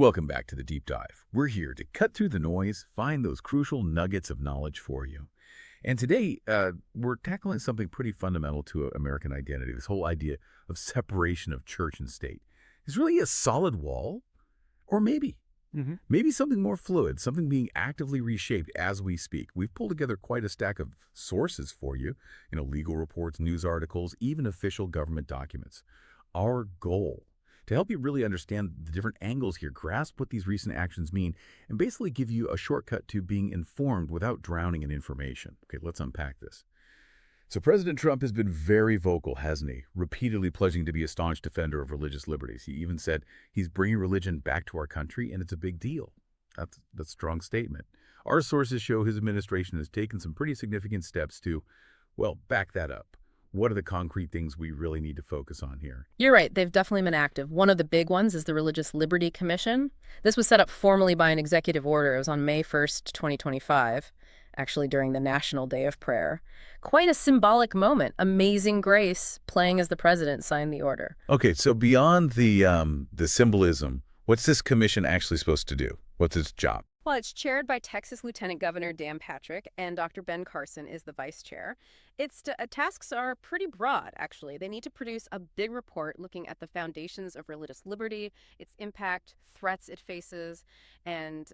Welcome back to the Deep Dive. We're here to cut through the noise, find those crucial nuggets of knowledge for you. And today, we're tackling something pretty fundamental to American identity, this whole idea of separation of church and state. Is really a solid wall? Or maybe something more fluid, something being actively reshaped as we speak. We've pulled together quite a stack of sources for you, legal reports, news articles, even official government documents. Our goal to help you really understand the different angles here, grasp what these recent actions mean, and basically give you a shortcut to being informed without drowning in information. Okay, let's unpack this. So President Trump has been very vocal, hasn't he? Repeatedly pledging to be a staunch defender of religious liberties. He even said he's bringing religion back to our country, and it's a big deal. That's a strong statement. Our sources show his administration has taken some pretty significant steps to, well, back that up. What are the concrete things we really need to focus on here? You're right. They've definitely been active. One of the big ones is the Religious Liberty Commission. This was set up formally by an executive order. It was on May 1st, 2025, actually during the National Day of Prayer. Quite a symbolic moment. Amazing Grace playing as the president signed the order. Okay, so beyond the symbolism, what's this commission actually supposed to do? What's its job? Well, it's chaired by Texas Lieutenant Governor Dan Patrick, and Dr. Ben Carson is the vice chair. Its tasks are pretty broad, actually. They need to produce a big report looking at the foundations of religious liberty, its impact, threats it faces, and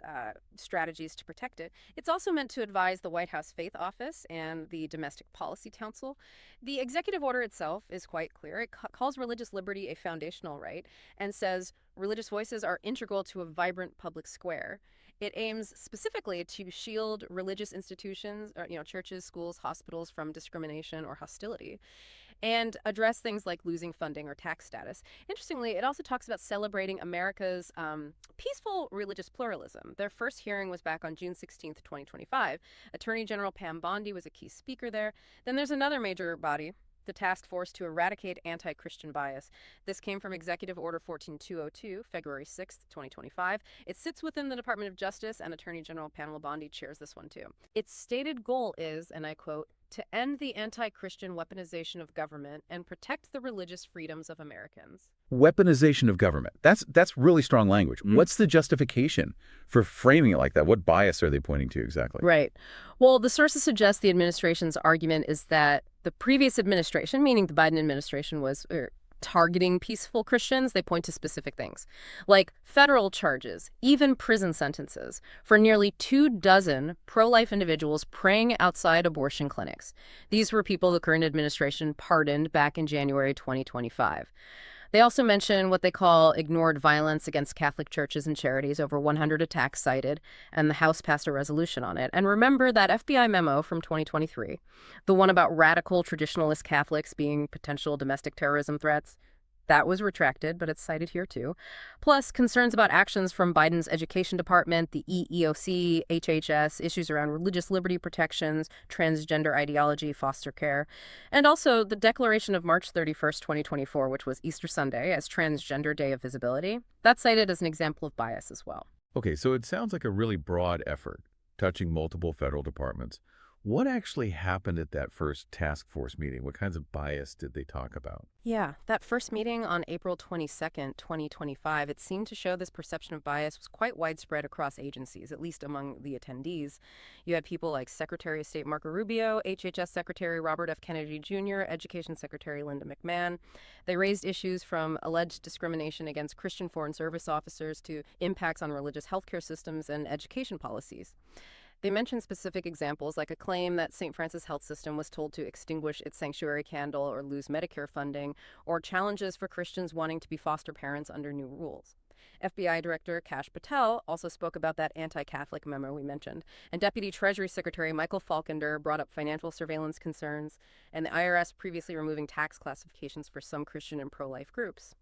strategies to protect it. It's also meant to advise the White House Faith Office and the Domestic Policy Council. The executive order itself is quite clear. It calls religious liberty a foundational right and says religious voices are integral to a vibrant public square. It aims specifically to shield religious institutions, or, churches, schools, hospitals from discrimination or hostility, and address things like losing funding or tax status. Interestingly, it also talks about celebrating America's peaceful religious pluralism. Their first hearing was back on June 16th, 2025. Attorney General Pam Bondi was a key speaker there. Then there's another major body, the Task Force to Eradicate Anti-Christian Bias. This came from Executive Order 14202, February 6th, 2025. It sits within the Department of Justice, and Attorney General Pamela Bondi chairs this one, too. Its stated goal is, and I quote, to end the anti-Christian weaponization of government and protect the religious freedoms of Americans. Weaponization of government. That's really strong language. What's the justification for framing it like that? What bias are they pointing to exactly? Right. Well, the sources suggest the administration's argument is that the previous administration, meaning the Biden administration, was targeting peaceful Christians. They point to specific things like federal charges, even prison sentences for nearly 24 pro-life individuals praying outside abortion clinics. These were people the current administration pardoned back in January 2025. They also mention what they call ignored violence against Catholic churches and charities, over 100 attacks cited, and the House passed a resolution on it. And remember that FBI memo from 2023, the one about radical traditionalist Catholics being potential domestic terrorism threats? That was retracted, but it's cited here too. Plus, concerns about actions from Biden's education department, the EEOC, HHS, issues around religious liberty protections, transgender ideology, foster care, and also the declaration of March 31st, 2024, which was Easter Sunday, as Transgender Day of Visibility. That's cited as an example of bias as well. Okay, so it sounds like a really broad effort, touching multiple federal departments. What actually happened at that first task force meeting? What kinds of bias did they talk about? Yeah, that first meeting on April 22nd, 2025, it seemed to show this perception of bias was quite widespread across agencies, at least among the attendees. You had people like Secretary of State Marco Rubio, HHS Secretary Robert F. Kennedy Jr., Education Secretary Linda McMahon. They raised issues from alleged discrimination against Christian Foreign Service officers to impacts on religious healthcare systems and education policies. They mentioned specific examples, like a claim that St. Francis Health System was told to extinguish its sanctuary candle or lose Medicare funding, or challenges for Christians wanting to be foster parents under new rules. FBI Director Kash Patel also spoke about that anti-Catholic memo we mentioned, and Deputy Treasury Secretary Michael Falkender brought up financial surveillance concerns, and the IRS previously removing tax classifications for some Christian and pro-life groups.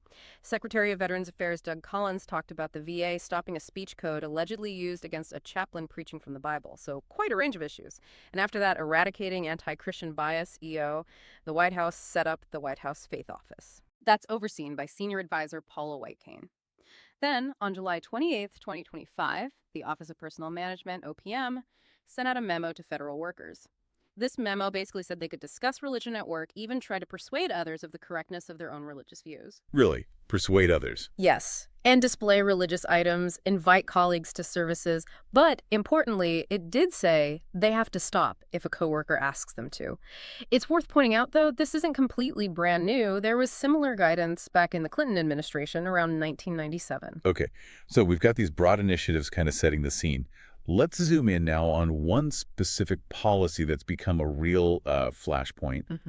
Secretary of Veterans Affairs Doug Collins talked about the VA stopping a speech code allegedly used against a chaplain preaching from the Bible, so quite a range of issues. And after that, eradicating anti-Christian bias, EO, the White House set up the White House Faith Office. That's overseen by Senior Advisor Paula White-Cain. Then, on July 28th, 2025, the Office of Personnel Management, OPM, sent out a memo to federal workers. This memo basically said they could discuss religion at work, even try to persuade others of the correctness of their own religious views. Really? Persuade others. Yes, and display religious items, invite colleagues to services, but importantly, it did say they have to stop if a coworker asks them to. It's worth pointing out, though, this isn't completely brand new. There was similar guidance back in the Clinton administration around 1997. Okay, so we've got these broad initiatives kind of setting the scene. Let's zoom in now on one specific policy that's become a real flashpoint,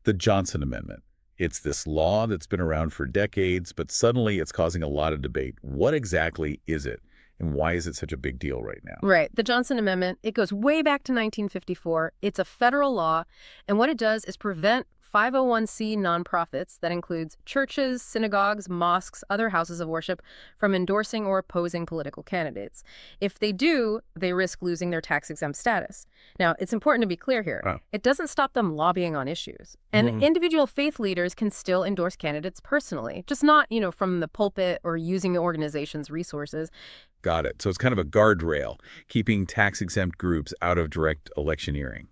the Johnson Amendment. It's this law that's been around for decades, but suddenly it's causing a lot of debate. What exactly is it, and why is it such a big deal right now? Right. The Johnson Amendment, it goes way back to 1954. It's a federal law, and what it does is prevent 501c nonprofits, that includes churches, synagogues, mosques, other houses of worship, from endorsing or opposing political candidates. If they do, they risk losing their tax-exempt status. Now, it's important to be clear here. Wow. It doesn't stop them lobbying on issues. And individual faith leaders can still endorse candidates personally, just not, from the pulpit or using the organization's resources. Got it. So it's kind of a guardrail, keeping tax-exempt groups out of direct electioneering.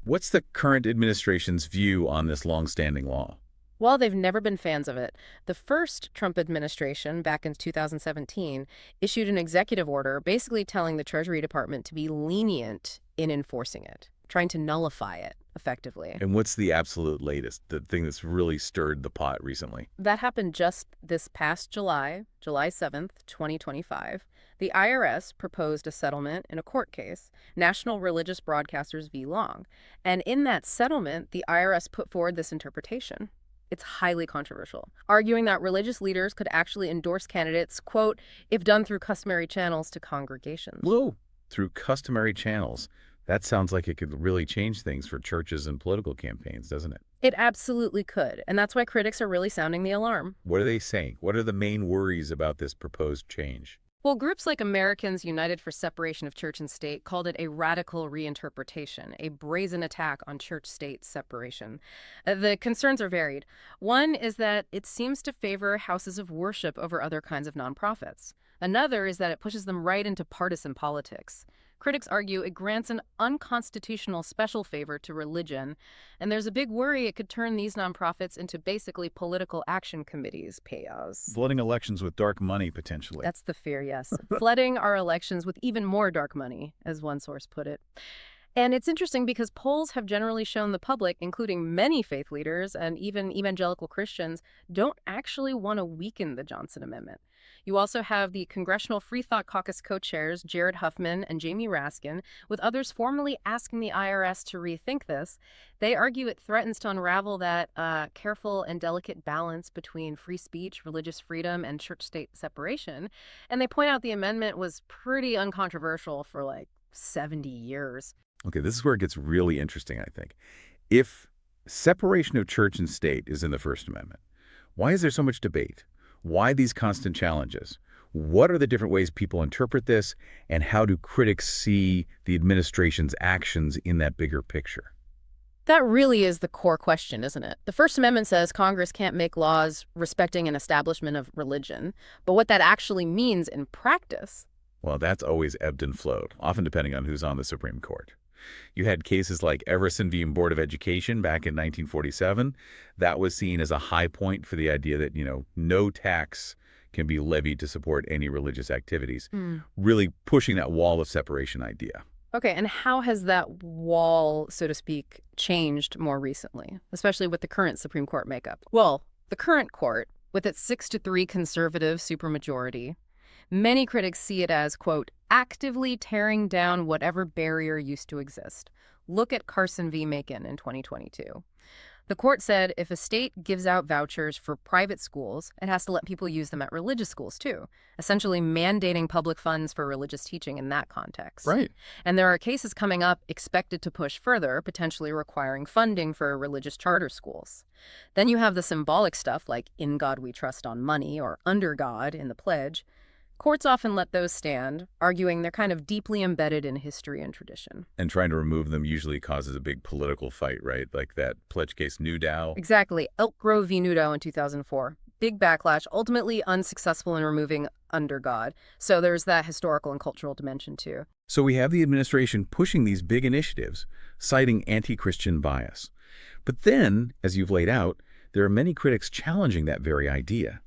What's the current administration's view on this long-standing law? While they've never been fans of it, the first Trump administration, back in 2017, issued an executive order basically telling the Treasury Department to be lenient in enforcing it, trying to nullify it effectively. And what's the absolute latest, the thing that's really stirred the pot recently? That happened just this past July 7th, 2025. The IRS proposed a settlement in a court case, National Religious Broadcasters v. Long. And in that settlement, the IRS put forward this interpretation. It's highly controversial, arguing that religious leaders could actually endorse candidates, quote, if done through customary channels to congregations. Whoa, through customary channels. That sounds like it could really change things for churches and political campaigns, doesn't it? It absolutely could, and that's why critics are really sounding the alarm. What are they saying? What are the main worries about this proposed change? Well, groups like Americans United for Separation of Church and State called it a radical reinterpretation, a brazen attack on church-state separation. The concerns are varied. One is that it seems to favor houses of worship over other kinds of nonprofits. Another is that it pushes them right into partisan politics. Critics argue it grants an unconstitutional special favor to religion, and there's a big worry it could turn these nonprofits into basically political action committees, PAYAs. Flooding elections with dark money, potentially. That's the fear, yes. Flooding our elections with even more dark money, as one source put it. And it's interesting because polls have generally shown the public, including many faith leaders and even evangelical Christians, don't actually want to weaken the Johnson Amendment. You also have the Congressional Free Thought Caucus co-chairs, Jared Huffman and Jamie Raskin, with others formally asking the IRS to rethink this. They argue it threatens to unravel that careful and delicate balance between free speech, religious freedom, and church-state separation. And they point out the amendment was pretty uncontroversial for like 70 years. Okay, this is where it gets really interesting, I think. If separation of church and state is in the First Amendment, why is there so much debate? Why these constant challenges? What are the different ways people interpret this, and how do critics see the administration's actions in that bigger picture? That really is the core question, isn't it? The First Amendment says Congress can't make laws respecting an establishment of religion, but what that actually means in practice... Well, that's always ebbed and flowed, often depending on who's on the Supreme Court. You had cases like Everson v. Board of Education back in 1947. That was seen as a high point for the idea that, no tax can be levied to support any religious activities, really pushing that wall of separation idea. Okay, and how has that wall, so to speak, changed more recently, especially with the current Supreme Court makeup? Well, the current court, with its 6-3 conservative supermajority, many critics see it as, quote, actively tearing down whatever barrier used to exist. Look at Carson v. Macon in 2022. The court said if a state gives out vouchers for private schools, it has to let people use them at religious schools too, essentially mandating public funds for religious teaching in that context. Right. And there are cases coming up expected to push further, potentially requiring funding for religious charter schools. Then you have the symbolic stuff like "In God We Trust" on money or "Under God" in the pledge. Courts often let those stand, arguing they're kind of deeply embedded in history and tradition. And trying to remove them usually causes a big political fight, right? Like that pledge case Newdow. Exactly. Elk Grove v. Newdow in 2004. big backlash, ultimately unsuccessful in removing under God. So there's that historical and cultural dimension too. So we have the administration pushing these big initiatives, citing anti-Christian bias. But then, as you've laid out, there are many critics challenging that very idea.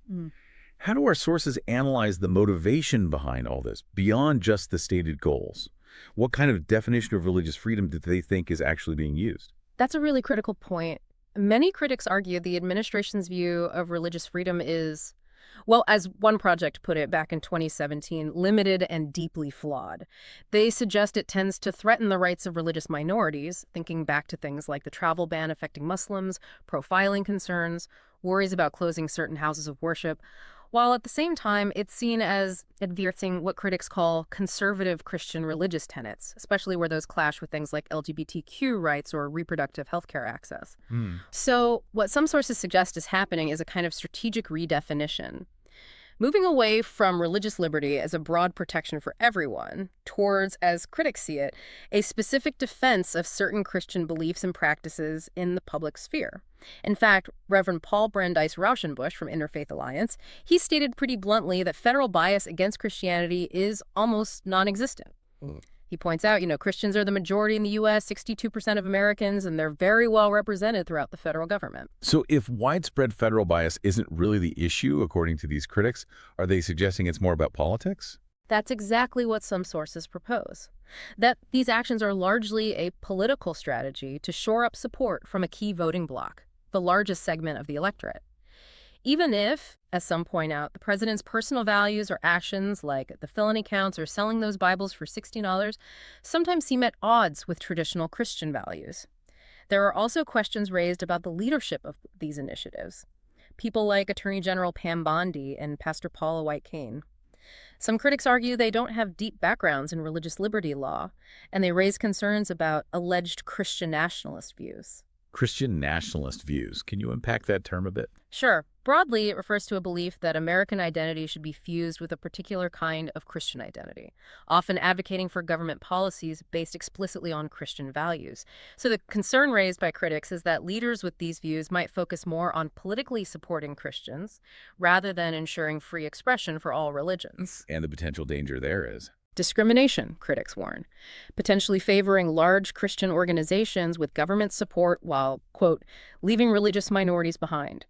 How do our sources analyze the motivation behind all this, beyond just the stated goals? What kind of definition of religious freedom do they think is actually being used? That's a really critical point. Many critics argue the administration's view of religious freedom is, well, as one project put it back in 2017, limited and deeply flawed. They suggest it tends to threaten the rights of religious minorities, thinking back to things like the travel ban affecting Muslims, profiling concerns, worries about closing certain houses of worship, while at the same time it's seen as advancing what critics call conservative Christian religious tenets, especially where those clash with things like LGBTQ rights or reproductive health care access. So what some sources suggest is happening is a kind of strategic redefinition, moving away from religious liberty as a broad protection for everyone towards, as critics see it, a specific defense of certain Christian beliefs and practices in the public sphere. In fact, Reverend Paul Brandeis Rauschenbusch from Interfaith Alliance, he stated pretty bluntly that federal bias against Christianity is almost non-existent. He points out, Christians are the majority in the U.S., 62% of Americans, and they're very well represented throughout the federal government. So if widespread federal bias isn't really the issue, according to these critics, are they suggesting it's more about politics? That's exactly what some sources propose. That these actions are largely a political strategy to shore up support from a key voting bloc, the largest segment of the electorate. Even if, as some point out, the president's personal values or actions, like the felony counts or selling those Bibles for $16, sometimes seem at odds with traditional Christian values. There are also questions raised about the leadership of these initiatives. People like Attorney General Pam Bondi and Pastor Paula White-Cain. Some critics argue they don't have deep backgrounds in religious liberty law, and they raise concerns about alleged Christian nationalist views. Christian nationalist views. Can you unpack that term a bit? Sure. Broadly, it refers to a belief that American identity should be fused with a particular kind of Christian identity, often advocating for government policies based explicitly on Christian values. So the concern raised by critics is that leaders with these views might focus more on politically supporting Christians rather than ensuring free expression for all religions. And the potential danger there is Discrimination, critics warn, potentially favoring large Christian organizations with government support while, quote, leaving religious minorities behind.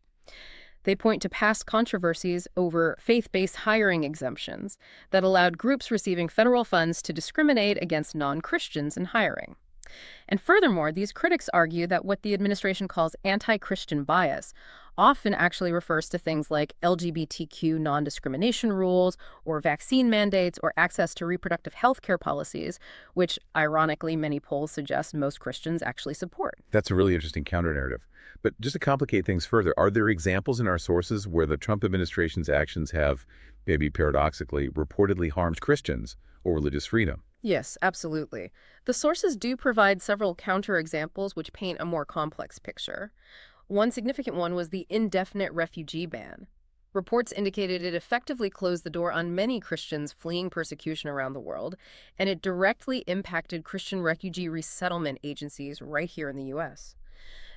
They point to past controversies over faith-based hiring exemptions that allowed groups receiving federal funds to discriminate against non-Christians in hiring. And furthermore, these critics argue that what the administration calls anti-Christian bias often actually refers to things like LGBTQ non-discrimination rules or vaccine mandates or access to reproductive health care policies, which, ironically, many polls suggest most Christians actually support. That's a really interesting counter-narrative. But just to complicate things further, are there examples in our sources where the Trump administration's actions have, maybe paradoxically, reportedly harmed Christians or religious freedom? Yes, absolutely. The sources do provide several counterexamples which paint a more complex picture. One significant one was the indefinite refugee ban. Reports indicated it effectively closed the door on many Christians fleeing persecution around the world, and it directly impacted Christian refugee resettlement agencies right here in the U.S.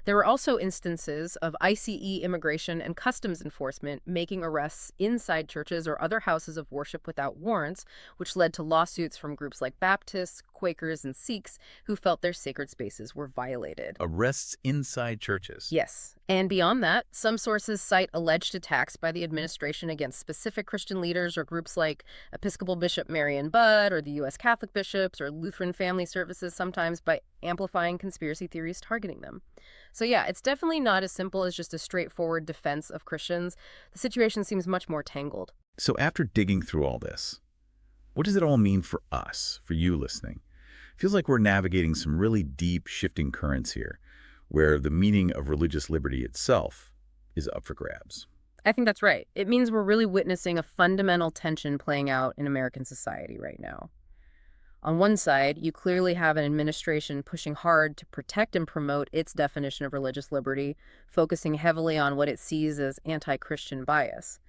There were also instances of ICE immigration and customs enforcement making arrests inside churches or other houses of worship without warrants, which led to lawsuits from groups like Baptists, Quakers, and Sikhs who felt their sacred spaces were violated. Arrests inside churches? Yes. And beyond that, some sources cite alleged attacks by the administration against specific Christian leaders or groups like Episcopal Bishop Marion Budd or the U.S. Catholic bishops or Lutheran Family Services, sometimes by amplifying conspiracy theories targeting them. So yeah, it's definitely not as simple as just a straightforward defense of Christians. The situation seems much more tangled. So after digging through all this, what does it all mean for us, for you listening? Feels like we're navigating some really deep shifting currents here, where the meaning of religious liberty itself is up for grabs. I think that's right. It means we're really witnessing a fundamental tension playing out in American society right now. On one side, you clearly have an administration pushing hard to protect and promote its definition of religious liberty, focusing heavily on what it sees as anti-Christian bias.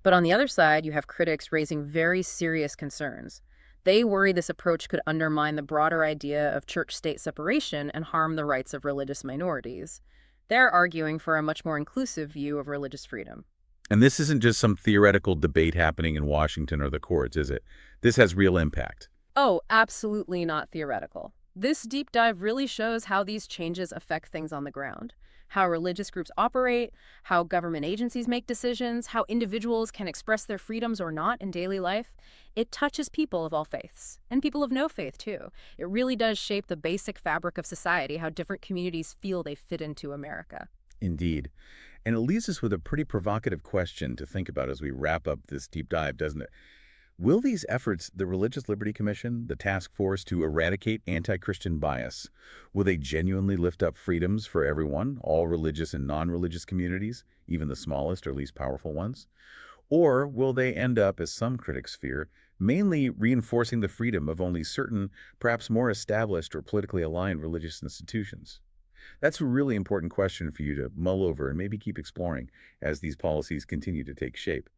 But on the other side, you have critics raising very serious concerns. They worry this approach could undermine the broader idea of church-state separation and harm the rights of religious minorities. They're arguing for a much more inclusive view of religious freedom. And this isn't just some theoretical debate happening in Washington or the courts, is it? This has real impact. Oh, absolutely not theoretical. This deep dive really shows how these changes affect things on the ground, how religious groups operate, how government agencies make decisions, how individuals can express their freedoms or not in daily life. It touches people of all faiths, and people of no faith, too. It really does shape the basic fabric of society, how different communities feel they fit into America. Indeed. And it leaves us with a pretty provocative question to think about as we wrap up this deep dive, doesn't it? Will these efforts, the Religious Liberty Commission, the task force to eradicate anti-Christian bias, will they genuinely lift up freedoms for everyone, all religious and non-religious communities, even the smallest or least powerful ones? Or will they end up, as some critics fear, mainly reinforcing the freedom of only certain, perhaps more established or politically aligned religious institutions? That's a really important question for you to mull over and maybe keep exploring as these policies continue to take shape.